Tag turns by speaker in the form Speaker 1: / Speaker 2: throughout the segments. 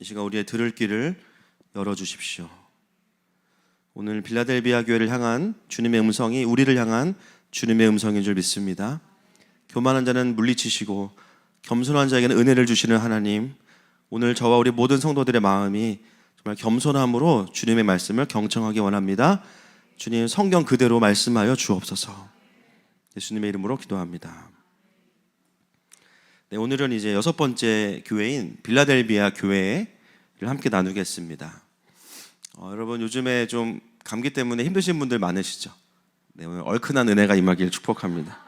Speaker 1: 이 시간 우리의 들을 귀를 열어주십시오. 오늘 빌라델비아 교회를 향한 주님의 음성이 우리를 향한 주님의 음성인 줄 믿습니다. 교만한 자는 물리치시고 겸손한 자에게는 은혜를 주시는 하나님, 오늘 저와 우리 모든 성도들의 마음이 정말 겸손함으로 주님의 말씀을 경청하기 원합니다. 주님, 성경 그대로 말씀하여 주옵소서. 예수님의 이름으로 기도합니다. 네, 오늘은 이제 6번째 교회인 빌라델비아 교회를 함께 나누겠습니다. 여러분, 요즘에 좀 감기 때문에 힘드신 분들 많으시죠? 네, 오늘 얼큰한 은혜가 임하기를 축복합니다.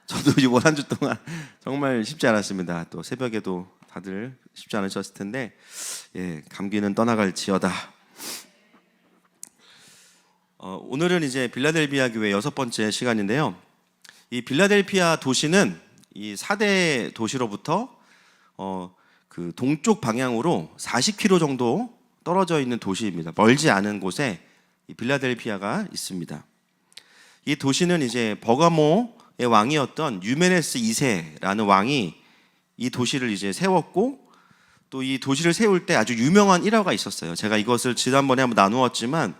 Speaker 1: 저도 이번 한 주 동안 정말 쉽지 않았습니다. 또 새벽에도 다들 쉽지 않으셨을 텐데, 감기는 떠나갈지어다. 오늘은 이제 빌라델비아 교회 6번째 시간인데요. 이 빌라델피아 도시는 이 4대 도시로부터 그 동쪽 방향으로 40km 정도 떨어져 있는 도시입니다. 멀지 않은 곳에 이 빌라델피아가 있습니다. 이 도시는 이제 버가모의 왕이었던 유메네스 2세라는 왕이 이 도시를 이제 세웠고, 또 이 도시를 세울 때 아주 유명한 일화가 있었어요. 제가 이것을 지난번에 한번 나누었지만,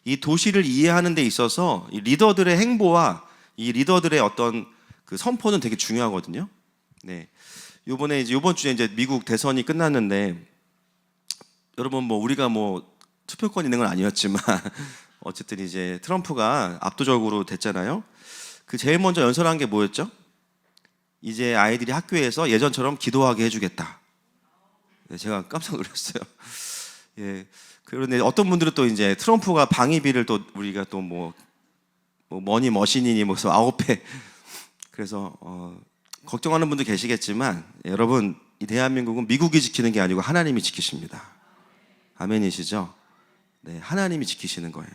Speaker 1: 이 도시를 이해하는 데 있어서 이 리더들의 행보와 이 리더들의 어떤 그 선포는 되게 중요하거든요. 네. 이번 주에 이제 미국 대선이 끝났는데, 여러분 우리가 투표권 있는 건 아니었지만 어쨌든 이제 트럼프가 압도적으로 됐잖아요. 그 제일 먼저 연설한 게 뭐였죠? 이제 아이들이 학교에서 예전처럼 기도하게 해주겠다. 네, 제가 깜짝 놀랐어요. 그런데 어떤 분들은 또 이제 트럼프가 방위비를 또 우리가 또 머니 머신이니 무슨 9배. 그래서 걱정하는 분도 계시겠지만, 여러분, 이 대한민국은 미국이 지키는 게 아니고 하나님이 지키십니다. 아멘이시죠? 네, 하나님이 지키시는 거예요.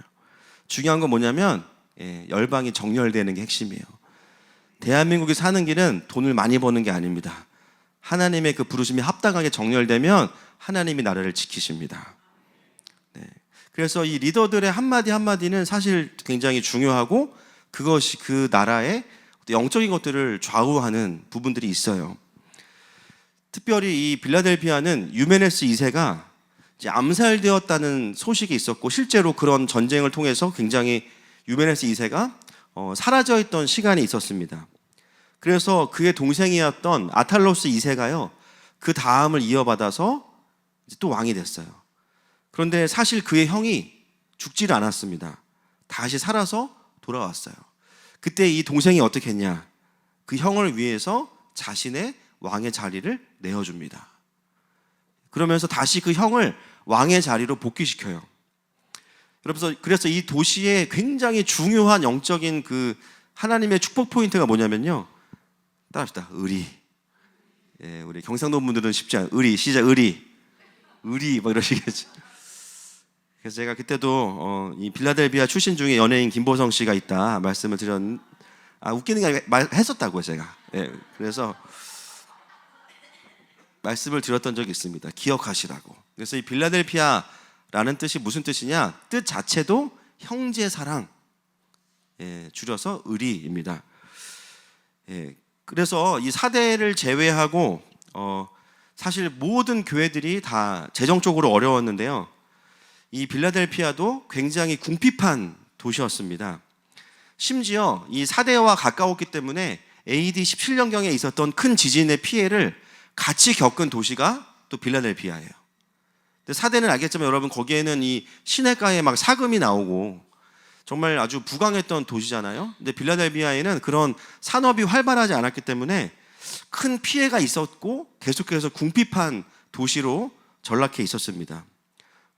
Speaker 1: 중요한 건 뭐냐면 열방이 정렬되는 게 핵심이에요. 대한민국이 사는 길은 돈을 많이 버는 게 아닙니다. 하나님의 그 부르심이 합당하게 정렬되면 하나님이 나라를 지키십니다. 네. 그래서 이 리더들의 한마디 한마디는 사실 굉장히 중요하고, 그것이 그 나라의 영적인 것들을 좌우하는 부분들이 있어요. 특별히 이 빌라델피아는 유메네스 2세가 이제 암살되었다는 소식이 있었고, 실제로 그런 전쟁을 통해서 굉장히 유메네스 2세가 사라져 있던 시간이 있었습니다. 그래서 그의 동생이었던 아탈로스 2세가요, 그 다음을 이어받아서 이제 또 왕이 됐어요. 그런데 사실 그의 형이 죽지를 않았습니다. 다시 살아서 돌아왔어요. 그때 이 동생이 어떻게 했냐? 그 형을 위해서 자신의 왕의 자리를 내어줍니다. 그러면서 다시 그 형을 왕의 자리로 복귀시켜요. 그래서 이 도시의 굉장히 중요한 영적인 그 하나님의 축복 포인트가 뭐냐면요. 따라합시다. 의리. 우리 경상도 분들은 쉽지 않아요. 의리, 시작, 의리. 의리, 이러시겠죠. 그래서 제가 그때도 이 빌라델비아 출신 중에 연예인 김보성 씨가 있다 말씀을 드렸는데, 웃기는 게 아니라 했었다고요, 제가. 그래서 말씀을 드렸던 적이 있습니다. 기억하시라고. 그래서 이 빌라델피아라는 뜻이 무슨 뜻이냐? 뜻 자체도 형제 사랑, 줄여서 의리입니다. 그래서 이 4대를 제외하고 사실 모든 교회들이 다 재정적으로 어려웠는데요. 이 빌라델피아도 굉장히 궁핍한 도시였습니다. 심지어 이 4대와 가까웠기 때문에 AD 17년경에 있었던 큰 지진의 피해를 같이 겪은 도시가 또 빌라델피아예요. 근데 4대는 알겠지만 여러분, 거기에는 이 시내가에 막 사금이 나오고 정말 아주 부강했던 도시잖아요. 근데 빌라델비아에는 그런 산업이 활발하지 않았기 때문에 큰 피해가 있었고 계속해서 궁핍한 도시로 전락해 있었습니다.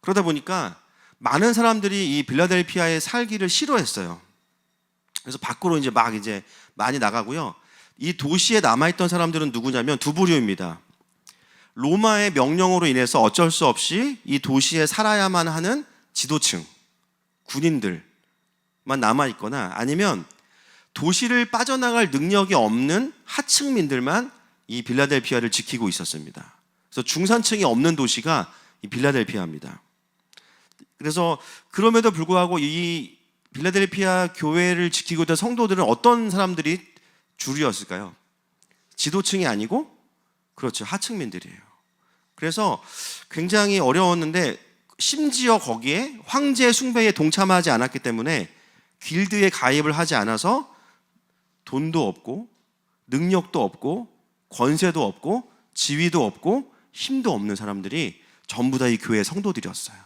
Speaker 1: 그러다 보니까 많은 사람들이 이 빌라델피아에 살기를 싫어했어요. 그래서 밖으로 이제 많이 나가고요. 이 도시에 남아있던 사람들은 누구냐면 두 부류입니다. 로마의 명령으로 인해서 어쩔 수 없이 이 도시에 살아야만 하는 지도층, 군인들만 남아있거나, 아니면 도시를 빠져나갈 능력이 없는 하층민들만 이 빌라델피아를 지키고 있었습니다. 그래서 중산층이 없는 도시가 이 빌라델피아입니다. 그래서 그럼에도 불구하고 이 빌라델피아 교회를 지키고 있던 성도들은 어떤 사람들이 주류였을까요? 지도층이 아니고, 그렇죠, 하층민들이에요. 그래서 굉장히 어려웠는데 심지어 거기에 황제 숭배에 동참하지 않았기 때문에 길드에 가입을 하지 않아서 돈도 없고 능력도 없고 권세도 없고 지위도 없고 힘도 없는 사람들이 전부 다 이 교회의 성도들이었어요.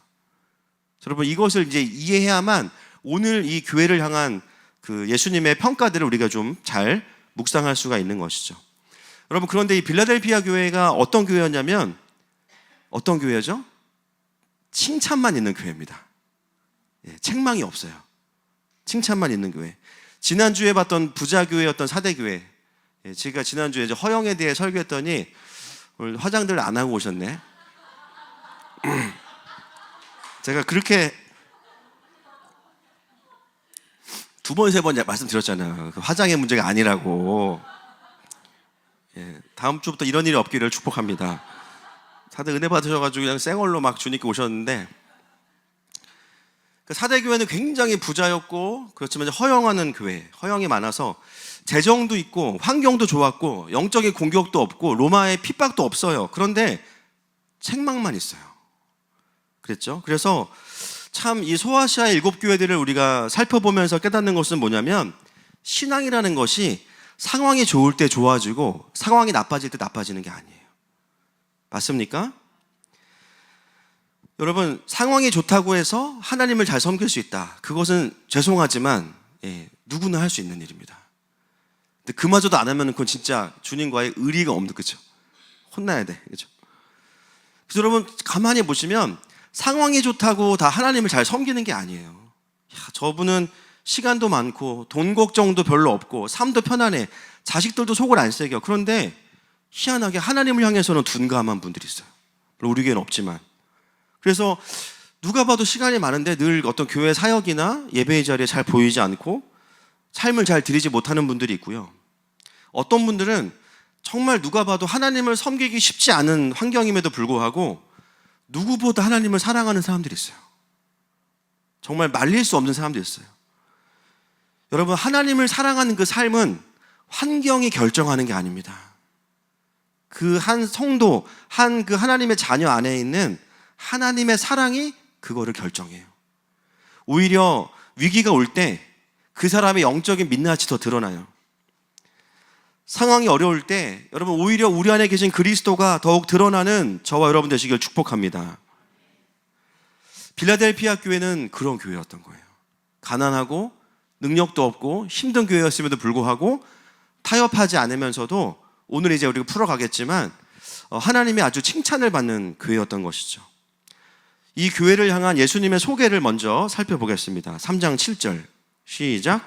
Speaker 1: 여러분, 이것을 이제 이해해야만 오늘 이 교회를 향한 그 예수님의 평가들을 우리가 좀 잘 묵상할 수가 있는 것이죠. 여러분, 그런데 이 빌라델피아 교회가 어떤 교회였냐면 어떤 교회죠? 칭찬만 있는 교회입니다. 책망이 없어요. 칭찬만 있는 교회. 지난주에 봤던 부자교회였던 사대교회, 제가 지난주에 이제 허영에 대해 설교했더니 오늘 화장들 안 하고 오셨네. 제가 그렇게 두 번, 세 번 말씀드렸잖아요. 그 화장의 문제가 아니라고. 다음 주부터 이런 일이 없기를 축복합니다. 다들 은혜 받으셔가지고 그냥 생얼로 막 주님께 오셨는데, 사대교회는 굉장히 부자였고 그렇지만 허영하는 교회, 허영이 많아서 재정도 있고 환경도 좋았고 영적인 공격도 없고 로마의 핍박도 없어요. 그런데 책망만 있어요. 그랬죠? 그래서 참 이 소아시아의 7교회들을 우리가 살펴보면서 깨닫는 것은 뭐냐면, 신앙이라는 것이 상황이 좋을 때 좋아지고 상황이 나빠질 때 나빠지는 게 아니에요. 맞습니까? 여러분, 상황이 좋다고 해서 하나님을 잘 섬길 수 있다, 그것은 죄송하지만 누구나 할 수 있는 일입니다. 근데 그마저도 안 하면 그건 진짜 주님과의 의리가 없는, 그죠? 혼나야 돼, 그죠? 그래서 여러분, 가만히 보시면 상황이 좋다고 다 하나님을 잘 섬기는 게 아니에요. 저분은 시간도 많고 돈 걱정도 별로 없고 삶도 편안해, 자식들도 속을 안 새겨. 그런데 희한하게 하나님을 향해서는 둔감한 분들이 있어요. 물론 우리 교회는 없지만. 그래서 누가 봐도 시간이 많은데 늘 어떤 교회 사역이나 예배의 자리에 잘 보이지 않고 삶을 잘 드리지 못하는 분들이 있고요. 어떤 분들은 정말 누가 봐도 하나님을 섬기기 쉽지 않은 환경임에도 불구하고 누구보다 하나님을 사랑하는 사람들이 있어요. 정말 말릴 수 없는 사람들이 있어요. 여러분, 하나님을 사랑하는 그 삶은 환경이 결정하는 게 아닙니다. 그 한 성도, 그 하나님의 자녀 안에 있는 하나님의 사랑이 그거를 결정해요. 오히려 위기가 올 때 그 사람의 영적인 민낯이 더 드러나요. 상황이 어려울 때 여러분, 오히려 우리 안에 계신 그리스도가 더욱 드러나는 저와 여러분 되시길 축복합니다. 빌라델피아 교회는 그런 교회였던 거예요. 가난하고 능력도 없고 힘든 교회였음에도 불구하고 타협하지 않으면서도 오늘 이제 우리가 풀어가겠지만 하나님의 아주 칭찬을 받는 교회였던 것이죠. 이 교회를 향한 예수님의 소개를 먼저 살펴보겠습니다. 3장 7절 시작.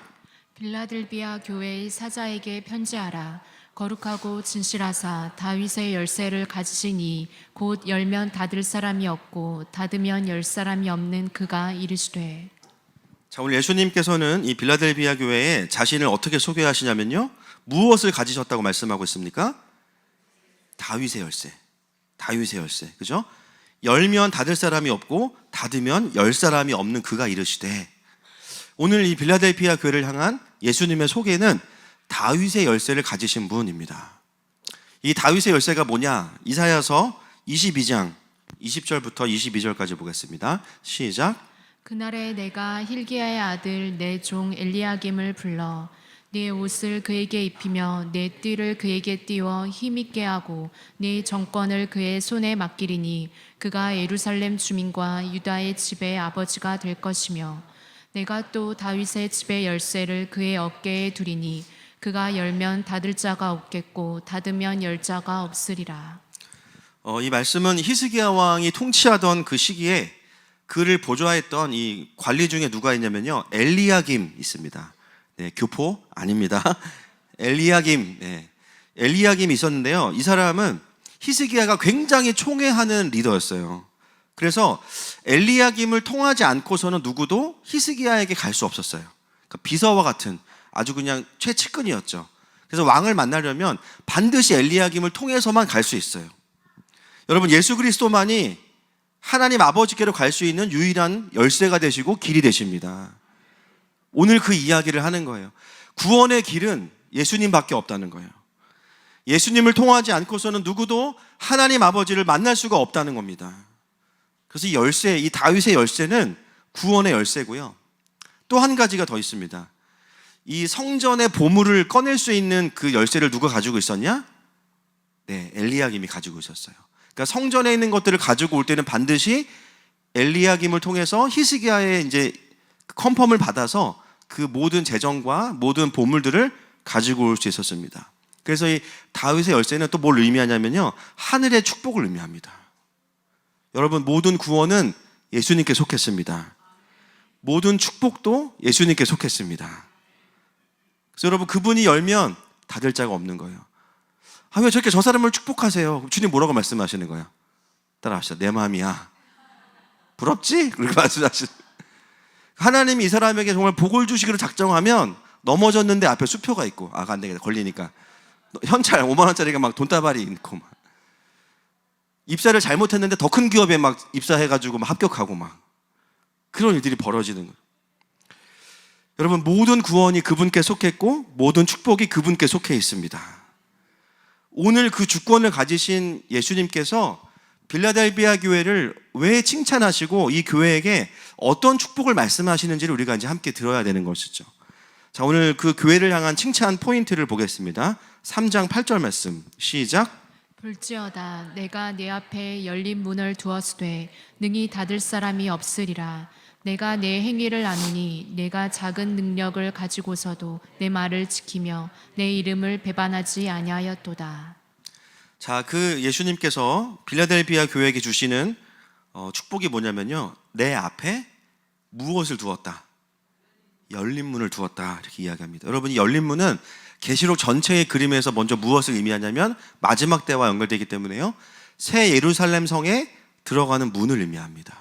Speaker 2: 빌라델비아 교회의 사자에게 편지하라. 거룩하고 진실하사 다윗의 열쇠를 가지시니 곧 열면 닫을 사람이 없고 닫으면 열 사람이 없는 그가 이르시되.
Speaker 1: 자, 오늘 예수님께서는 이 빌라델비아 교회에 자신을 어떻게 소개하시냐면요, 무엇을 가지셨다고 말씀하고 있습니까? 다윗의 열쇠. 다윗의 열쇠, 그죠? 열면 닫을 사람이 없고 닫으면 열 사람이 없는 그가 이르시되. 오늘 이 빌라델피아 교회를 향한 예수님의 소개는 다윗의 열쇠를 가지신 분입니다. 이 다윗의 열쇠가 뭐냐? 이사야서 22장 20절부터 22절까지 보겠습니다. 시작.
Speaker 2: 그날에 내가 hil기야의 아들 내 종 엘리야김을 불러 네 옷을 그에게 입히며 네 띠를 그에게 띄워 힘있게 하고 네 정권을 그의 손에 맡기리니 그가 예루살렘 주민과 유다의 집의 아버지가 될 것이며 내가 또 다윗의 집의 열쇠를 그의 어깨에 두리니 그가 열면 닫을 자가 없겠고 닫으면 열 자가 없으리라.
Speaker 1: 이 말씀은 히스기야 왕이 통치하던 그 시기에 그를 보좌했던 이 관리 중에 누가 있냐면요, 엘리야김 있습니다. 네, 교포 아닙니다. 엘리야김. 네. 엘리야김이 있었는데요, 이 사람은 히스기야가 굉장히 총애하는 리더였어요. 그래서 엘리야김을 통하지 않고서는 누구도 히스기야에게 갈 수 없었어요. 그러니까 비서와 같은 아주 그냥 최측근이었죠. 그래서 왕을 만나려면 반드시 엘리야김을 통해서만 갈 수 있어요. 여러분, 예수 그리스도만이 하나님 아버지께로 갈 수 있는 유일한 열쇠가 되시고 길이 되십니다. 오늘 그 이야기를 하는 거예요. 구원의 길은 예수님밖에 없다는 거예요. 예수님을 통하지 않고서는 누구도 하나님 아버지를 만날 수가 없다는 겁니다. 그래서 이 열쇠, 이 다윗의 열쇠는 구원의 열쇠고요. 또 한 가지가 더 있습니다. 이 성전의 보물을 꺼낼 수 있는 그 열쇠를 누가 가지고 있었냐? 네, 엘리야김이 가지고 있었어요. 그러니까 성전에 있는 것들을 가지고 올 때는 반드시 엘리야김을 통해서 히스기야의 이제 컨펌을 받아서 그 모든 재정과 모든 보물들을 가지고 올 수 있었습니다. 그래서 이 다윗의 열쇠는 또 뭘 의미하냐면요, 하늘의 축복을 의미합니다. 여러분, 모든 구원은 예수님께 속했습니다. 모든 축복도 예수님께 속했습니다. 그래서 여러분, 그분이 열면 닫을 자가 없는 거예요. 아, 왜 저렇게 저 사람을 축복하세요? 주님 뭐라고 말씀하시는 거예요? 따라하시죠. 내 마음이야. 부럽지? 그렇게 말씀하시는. 하나님이 이 사람에게 정말 복을 주시기로 작정하면 넘어졌는데 앞에 수표가 있고, 아, 안 되겠다. 걸리니까. 현찰 5만 원짜리가 막 돈다발이 있고 막. 입사를 잘못했는데 더 큰 기업에 막 입사해가지고 막 합격하고 막. 그런 일들이 벌어지는 거예요. 여러분, 모든 구원이 그분께 속했고 모든 축복이 그분께 속해 있습니다. 오늘 그 주권을 가지신 예수님께서 빌라델비아 교회를 왜 칭찬하시고 이 교회에게 어떤 축복을 말씀하시는지를 우리가 이제 함께 들어야 되는 것이죠. 자, 오늘 그 교회를 향한 칭찬 포인트를 보겠습니다. 3장 8절 말씀 시작.
Speaker 2: 볼지어다 내가 내 앞에 열린 문을 두었으되 능히 닫을 사람이 없으리라. 내가 내 행위를 아노니 내가 작은 능력을 가지고서도 내 말을 지키며 내 이름을 배반하지 아니하였도다.
Speaker 1: 자, 그 예수님께서 빌라델비아 교회에게 주시는 축복이 뭐냐면요, 내 앞에 무엇을 두었다? 열린 문을 두었다, 이렇게 이야기합니다. 여러분, 이 열린 문은 계시록 전체의 그림에서 먼저 무엇을 의미하냐면 마지막 때와 연결되기 때문에요, 새 예루살렘 성에 들어가는 문을 의미합니다.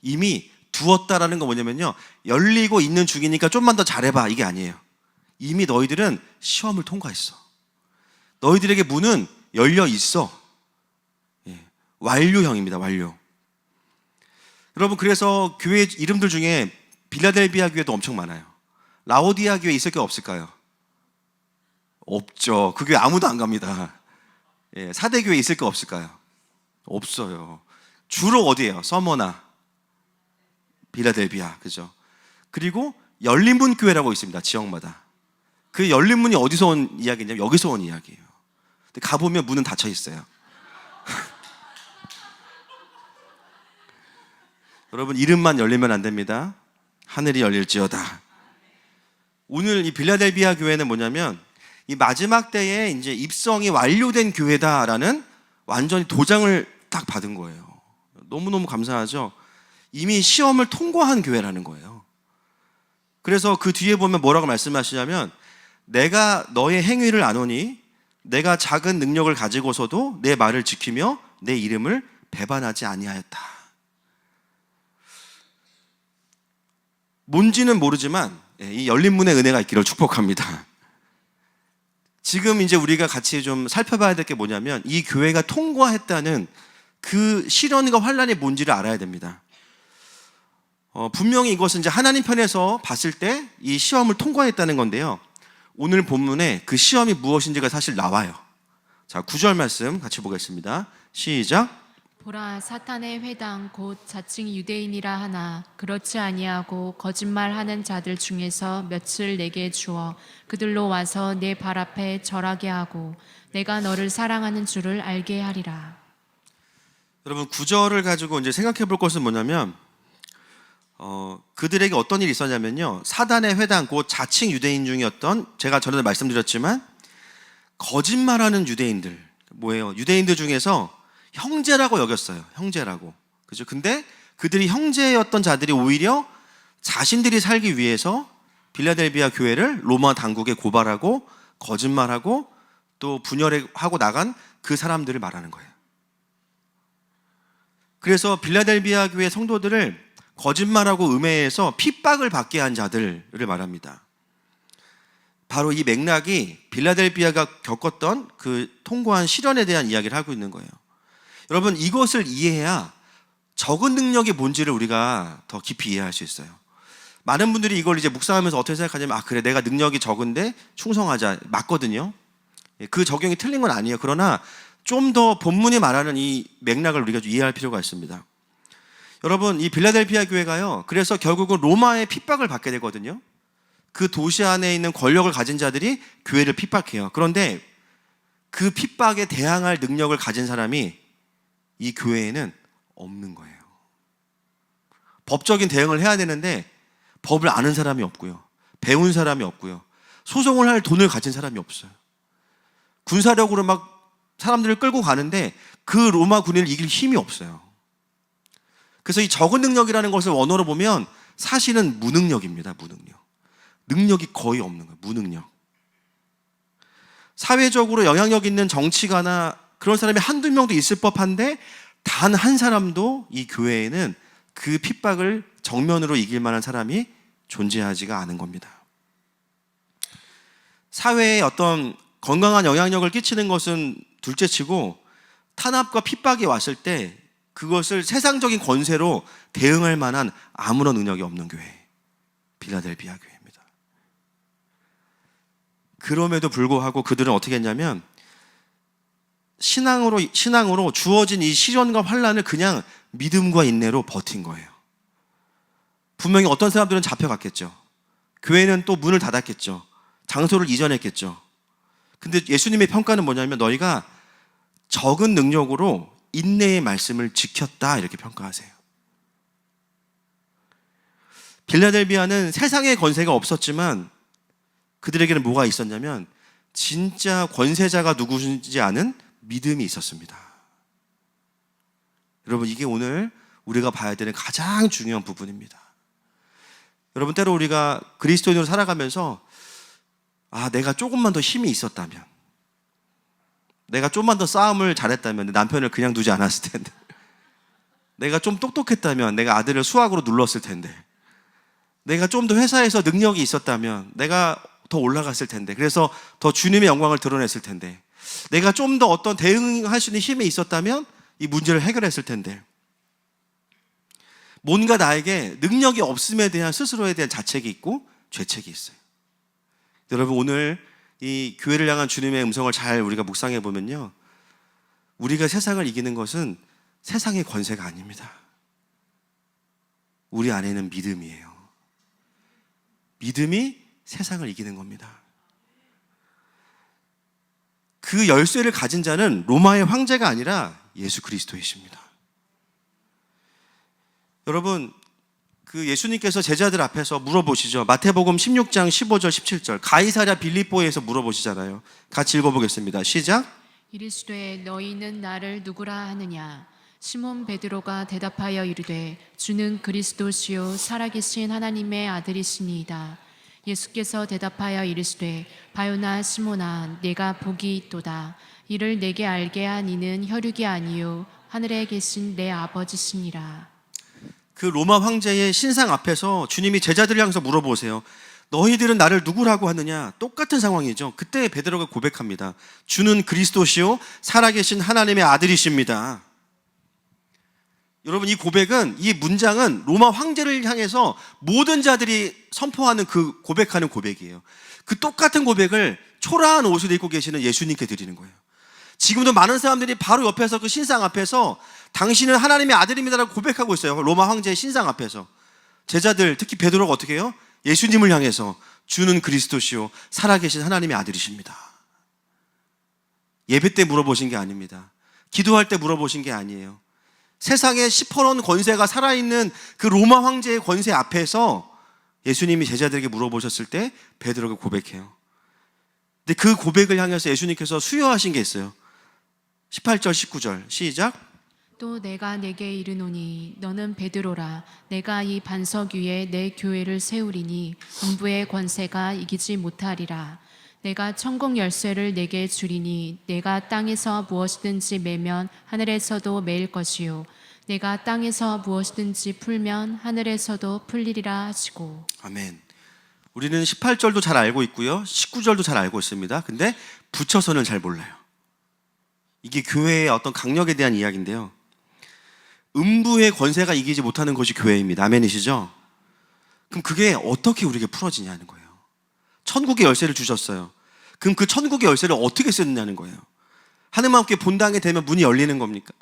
Speaker 1: 이미 두었다라는 건 뭐냐면요, 열리고 있는 중이니까 좀만 더 잘해봐, 이게 아니에요. 이미 너희들은 시험을 통과했어. 너희들에게 문은 열려 있어. 예, 완료형입니다. 완료. 여러분, 그래서 교회 이름들 중에 빌라델비아 교회도 엄청 많아요. 라오디아 교회 있을 게 없을까요? 없죠. 그 교회 아무도 안 갑니다. 예, 사대 교회 있을 거 없을까요? 없어요. 주로 어디예요? 서머나 빌라델비아, 그죠? 그리고 열린문 교회라고 있습니다. 지역마다. 그 열린문이 어디서 온 이야기냐면 여기서 온 이야기예요. 근데 가보면 문은 닫혀 있어요. 여러분, 이름만 열리면 안 됩니다. 하늘이 열릴지어다. 오늘 이 빌라델비아 교회는 뭐냐면 이 마지막 때에 이제 입성이 완료된 교회다라는 완전히 도장을 딱 받은 거예요. 너무너무 감사하죠. 이미 시험을 통과한 교회라는 거예요. 그래서 그 뒤에 보면 뭐라고 말씀하시냐면 내가 너의 행위를 아노니 내가 작은 능력을 가지고서도 내 말을 지키며 내 이름을 배반하지 아니하였다. 뭔지는 모르지만 이 열린 문의 은혜가 있기를 축복합니다. 지금 이제 우리가 같이 좀 살펴봐야 될 게 뭐냐면 이 교회가 통과했다는 그 시련과 환란이 뭔지를 알아야 됩니다. 분명히 이것은 이제 하나님 편에서 봤을 때 이 시험을 통과했다는 건데요, 오늘 본문에 그 시험이 무엇인지가 사실 나와요. 자, 9절 말씀 같이 보겠습니다. 시작.
Speaker 2: 보라, 사탄의 회당 곧 자칭 유대인이라 하나 그렇지 아니하고 거짓말하는 자들 중에서 몇을 내게 주어 그들로 와서 내 발 앞에 절하게 하고 내가 너를 사랑하는 줄을 알게 하리라.
Speaker 1: 여러분, 9절을 가지고 이제 생각해 볼 것은 뭐냐면 그들에게 어떤 일이 있었냐면요, 사단의 회당 곧 자칭 유대인 중이었던, 제가 전에도 말씀드렸지만 거짓말하는 유대인들, 뭐예요? 유대인들 중에서 형제라고 여겼어요. 형제라고. 그죠? 근데 그들이 형제였던 자들이 오히려 자신들이 살기 위해서 빌라델비아 교회를 로마 당국에 고발하고 거짓말하고 또 분열하고 나간 그 사람들을 말하는 거예요. 그래서 빌라델비아 교회 성도들을 거짓말하고 음해해서 핍박을 받게 한 자들을 말합니다. 바로 이 맥락이 빌라델비아가 겪었던 그 통고한 시련에 대한 이야기를 하고 있는 거예요. 여러분, 이것을 이해해야 적은 능력이 뭔지를 우리가 더 깊이 이해할 수 있어요. 많은 분들이 이걸 이제 묵상하면서 어떻게 생각하냐면, 아, 그래, 내가 능력이 적은데 충성하자. 맞거든요. 그 적용이 틀린 건 아니에요. 그러나 좀 더 본문이 말하는 이 맥락을 우리가 좀 이해할 필요가 있습니다. 여러분, 이 빌라델피아 교회가요, 그래서 결국은 로마의 핍박을 받게 되거든요. 그 도시 안에 있는 권력을 가진 자들이 교회를 핍박해요. 그런데 그 핍박에 대항할 능력을 가진 사람이 이 교회에는 없는 거예요. 법적인 대응을 해야 되는데 법을 아는 사람이 없고요, 배운 사람이 없고요, 소송을 할 돈을 가진 사람이 없어요. 군사력으로 막 사람들을 끌고 가는데 그 로마 군인을 이길 힘이 없어요. 그래서 이 적은 능력이라는 것을 원어로 보면 사실은 무능력입니다. 무능력. 능력이 거의 없는 거예요. 무능력. 사회적으로 영향력 있는 정치가나 그런 사람이 한두 명도 있을 법한데 단 한 사람도 이 교회에는 그 핍박을 정면으로 이길 만한 사람이 존재하지가 않은 겁니다. 사회에 어떤 건강한 영향력을 끼치는 것은 둘째치고 탄압과 핍박이 왔을 때 그것을 세상적인 권세로 대응할 만한 아무런 능력이 없는 교회, 빌라델피아 교회입니다. 그럼에도 불구하고 그들은 어떻게 했냐면 신앙으로 주어진 이 시련과 환난을 그냥 믿음과 인내로 버틴 거예요. 분명히 어떤 사람들은 잡혀갔겠죠. 교회는 또 문을 닫았겠죠. 장소를 이전했겠죠. 근데 예수님의 평가는 뭐냐면 너희가 적은 능력으로 인내의 말씀을 지켰다, 이렇게 평가하세요. 빌라델비아는 세상의 권세가 없었지만 그들에게는 뭐가 있었냐면 진짜 권세자가 누구인지 아는 믿음이 있었습니다. 여러분, 이게 오늘 우리가 봐야 되는 가장 중요한 부분입니다. 여러분, 때로 우리가 그리스도인으로 살아가면서 내가 조금만 더 힘이 있었다면, 내가 좀만 더 싸움을 잘했다면 내 남편을 그냥 두지 않았을 텐데, 내가 좀 똑똑했다면 내가 아들을 수학으로 눌렀을 텐데, 내가 좀 더 회사에서 능력이 있었다면 내가 더 올라갔을 텐데, 그래서 더 주님의 영광을 드러냈을 텐데, 내가 좀 더 어떤 대응할 수 있는 힘이 있었다면 이 문제를 해결했을 텐데, 뭔가 나에게 능력이 없음에 대한 스스로에 대한 자책이 있고 죄책이 있어요. 여러분, 오늘 이 교회를 향한 주님의 음성을 잘 우리가 묵상해 보면요, 우리가 세상을 이기는 것은 세상의 권세가 아닙니다. 우리 안에는 믿음이에요. 믿음이 세상을 이기는 겁니다. 그 열쇠를 가진 자는 로마의 황제가 아니라 예수 그리스도이십니다. 여러분, 그 예수님께서 제자들 앞에서 물어보시죠. 마태복음 16장 15절 17절 가이사랴 빌립보에서 물어보시잖아요. 같이 읽어보겠습니다. 시작.
Speaker 2: 이르시되 너희는 나를 누구라 하느냐? 시몬 베드로가 대답하여 이르되 주는 그리스도시요 살아계신 하나님의 아들이시니이다. 예수께서 대답하여 이르시되 바요나 시몬아, 내가 복이 있도다. 이를 내게 알게 한 이는 혈육이 아니요 하늘에 계신 내 아버지시니라.
Speaker 1: 그 로마 황제의 신상 앞에서 주님이 제자들을 향해서 물어보세요. 너희들은 나를 누구라고 하느냐? 똑같은 상황이죠. 그때 베드로가 고백합니다. 주는 그리스도시요 살아계신 하나님의 아들이십니다. 여러분, 이 고백은, 이 문장은 로마 황제를 향해서 모든 자들이 선포하는 그 고백하는 고백이에요. 그 똑같은 고백을 초라한 옷을 입고 계시는 예수님께 드리는 거예요. 지금도 많은 사람들이 바로 옆에서 그 신상 앞에서 당신은 하나님의 아들입니다라고 고백하고 있어요. 로마 황제의 신상 앞에서. 제자들, 특히 베드로가 어떻게 해요? 예수님을 향해서 주는 그리스도시요 살아계신 하나님의 아들이십니다. 예배 때 물어보신 게 아닙니다. 기도할 때 물어보신 게 아니에요. 세상에 시퍼런 권세가 살아있는 그 로마 황제의 권세 앞에서 예수님이 제자들에게 물어보셨을 때 베드로가 고백해요. 근데 그 고백을 향해서 예수님께서 수여하신 게 있어요. 18절 19절 시작.
Speaker 2: 또 내가 내게 이르노니 너는 베드로라. 내가 이 반석 위에 내 교회를 세우리니 음부의 권세가 이기지 못하리라. 내가 천국 열쇠를 내게 주리니 내가 땅에서 무엇이든지 매면 하늘에서도 매일 것이요 내가 땅에서 무엇이든지 풀면 하늘에서도 풀리리라 하시고. 아멘.
Speaker 1: 우리는 18절도 잘 알고 있고요, 19절도 잘 알고 있습니다. 근데 붙여서는 잘 몰라요. 이게 교회의 어떤 강력에 대한 이야기인데요, 음부의 권세가 이기지 못하는 것이 교회입니다. 아멘이시죠? 그럼 그게 어떻게 우리에게 풀어지냐는 거예요. 천국의 열쇠를 주셨어요. 그럼 그 천국의 열쇠를 어떻게 쓰느냐는 거예요. 하나님과 함께 본당에 되면 문이 열리는 겁니까?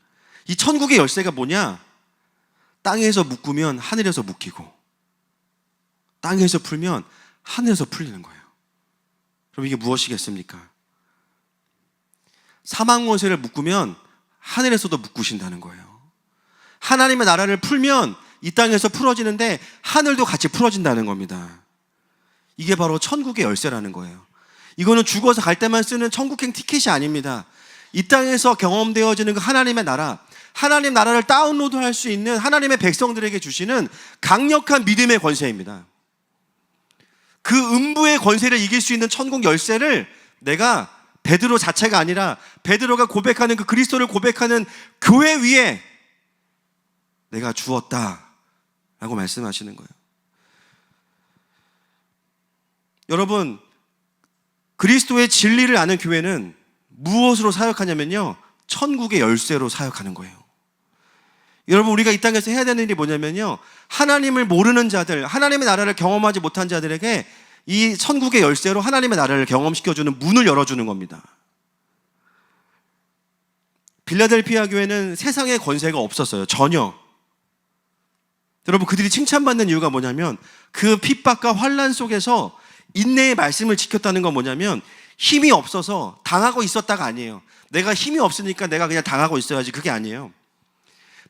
Speaker 1: 이 천국의 열쇠가 뭐냐? 땅에서 묶으면 하늘에서 묶이고, 땅에서 풀면 하늘에서 풀리는 거예요. 그럼 이게 무엇이겠습니까? 사망 권세를 묶으면 하늘에서도 묶으신다는 거예요. 하나님의 나라를 풀면 이 땅에서 풀어지는데 하늘도 같이 풀어진다는 겁니다. 이게 바로 천국의 열쇠라는 거예요. 이거는 죽어서 갈 때만 쓰는 천국행 티켓이 아닙니다. 이 땅에서 경험되어지는 그 하나님의 나라, 하나님 나라를 다운로드할 수 있는 하나님의 백성들에게 주시는 강력한 믿음의 권세입니다. 그 음부의 권세를 이길 수 있는 천국 열쇠를 내가 베드로 자체가 아니라 베드로가 고백하는 그 그리스도를 고백하는 교회 위에 내가 주었다라고 말씀하시는 거예요. 여러분, 그리스도의 진리를 아는 교회는 무엇으로 사역하냐면요, 천국의 열쇠로 사역하는 거예요. 여러분, 우리가 이 땅에서 해야 되는 일이 뭐냐면요, 하나님을 모르는 자들, 하나님의 나라를 경험하지 못한 자들에게 이 천국의 열쇠로 하나님의 나라를 경험시켜주는 문을 열어주는 겁니다. 빌라델피아 교회는 세상의 권세가 없었어요. 전혀. 여러분, 그들이 칭찬받는 이유가 뭐냐면 그 핍박과 환난 속에서 인내의 말씀을 지켰다는 건 뭐냐면 힘이 없어서 당하고 있었다가 아니에요. 내가 힘이 없으니까 내가 그냥 당하고 있어야지, 그게 아니에요.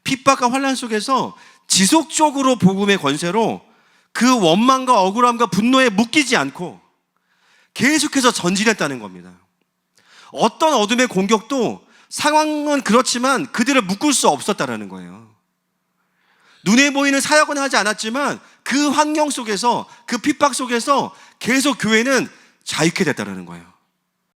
Speaker 1: 핍박과 환난 속에서 지속적으로 복음의 권세로 그 원망과 억울함과 분노에 묶이지 않고 계속해서 전진했다는 겁니다. 어떤 어둠의 공격도 상황은 그렇지만 그들을 묶을 수 없었다는 거예요. 눈에 보이는 사역은 하지 않았지만 그 환경 속에서, 그 핍박 속에서 계속 교회는 자유케 됐다는 거예요.